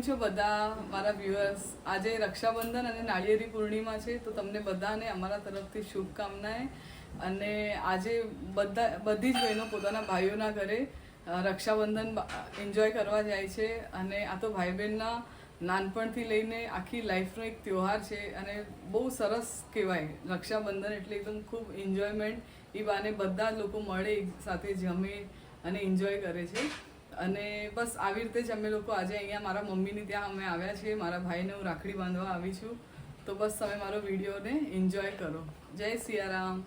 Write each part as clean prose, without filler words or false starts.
છો બધા મારા વ્યુઅર્સ? આજે રક્ષાબંધન અને નાળિયેરી પૂર્ણિમા છે, તો તમને બધાને અમારા તરફથી શુભકામનાએ. અને આજે બધી જ બહેનો પોતાના ભાઈઓના ઘરે રક્ષાબંધન એન્જોય કરવા જાય છે. અને આ તો ભાઈ બહેનના નાનપણથી લઈને આખી લાઈફનો એક તહેવાર છે અને બહુ સરસ કહેવાય. રક્ષાબંધન એટલે એકદમ ખૂબ એન્જોયમેન્ટ. એ બાને બધા લોકો મળે, એક સાથે જમે અને એન્જોય કરે છે. અને બસ આવી રીતે જ અમે લોકો આજે અહીંયા મારા મમ્મીની ત્યાં અમે આવ્યા છીએ. મારા ભાઈને હું રાખડી બાંધવા આવી છું. તો બસ તમે મારો વિડીયોને એન્જોય કરો. જય સિયારામ.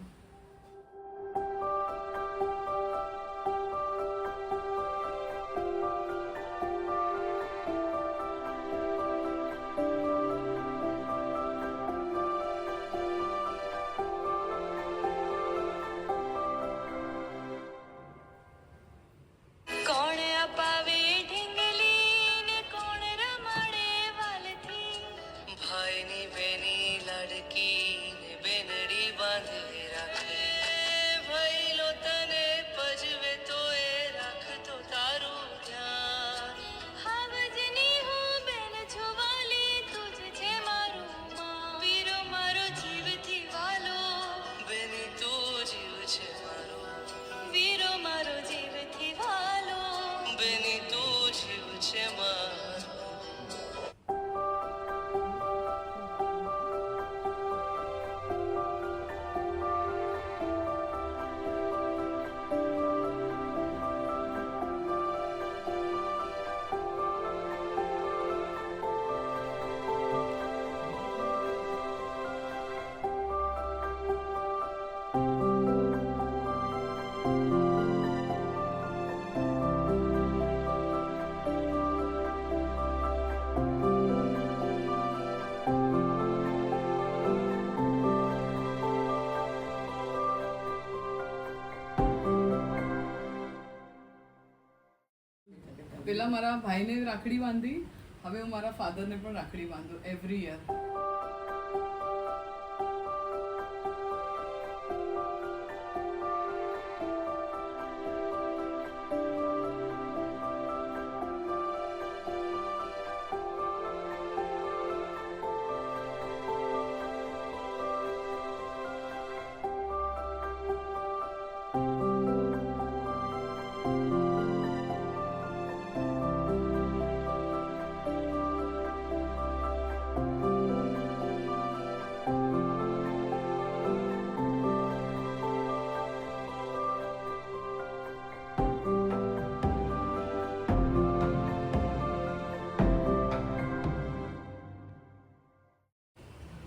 પેલા મારા ભાઈને રાખડી બાંધી, હવે હું મારા ફાધરને પણ રાખડી બાંધું એવરી યર.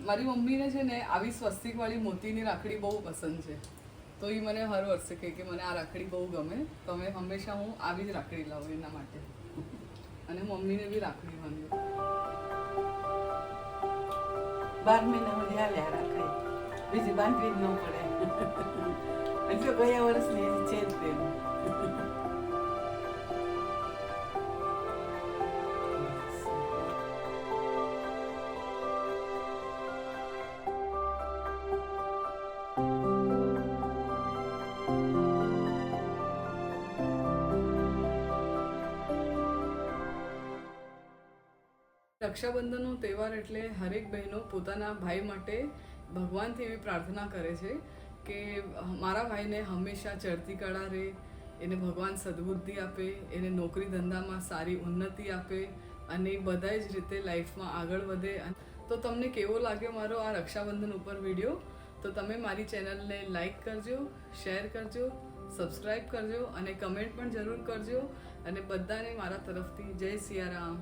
મારી મમ્મીને છે ને આવી સ્વસ્તિકવાળી મોતીની રાખડી બહુ પસંદ છે, તો એ મને હર વર્ષે કહે કે મને આ રાખડી બહુ ગમે, તો અમે હંમેશા હું આવી જ રાખડી લાવું એના માટે. અને મમ્મીને બી રાખડી બાંધ્યું. 12 મહિના સુધી હાલ્યા રાખડી, બીજી બાંધવી જ ન પડે. હજુ ગયા વર્ષની છે જ તેનું. રક્ષાબંધનનો તહેવાર એટલે હરેક બહેનો પોતાના ભાઈ માટે ભગવાનથી એવી પ્રાર્થના કરે છે કે મારા ભાઈને હંમેશા ચડતી કળા રહે, એને ભગવાન સદબુદ્ધિ આપે, એને નોકરી ધંધામાં સારી ઉન્નતિ આપે અને બધા જ રીતે લાઈફમાં આગળ વધે. તો તમને કેવો લાગ્યો મારો આ રક્ષાબંધન ઉપર વિડીયો? તો તમે મારી ચેનલને લાઈક કરજો, શેર કરજો, સબસ્ક્રાઈબ કરજો અને કમેન્ટ પણ જરૂર કરજો. અને બધાને મારા તરફથી જય સિયારામ.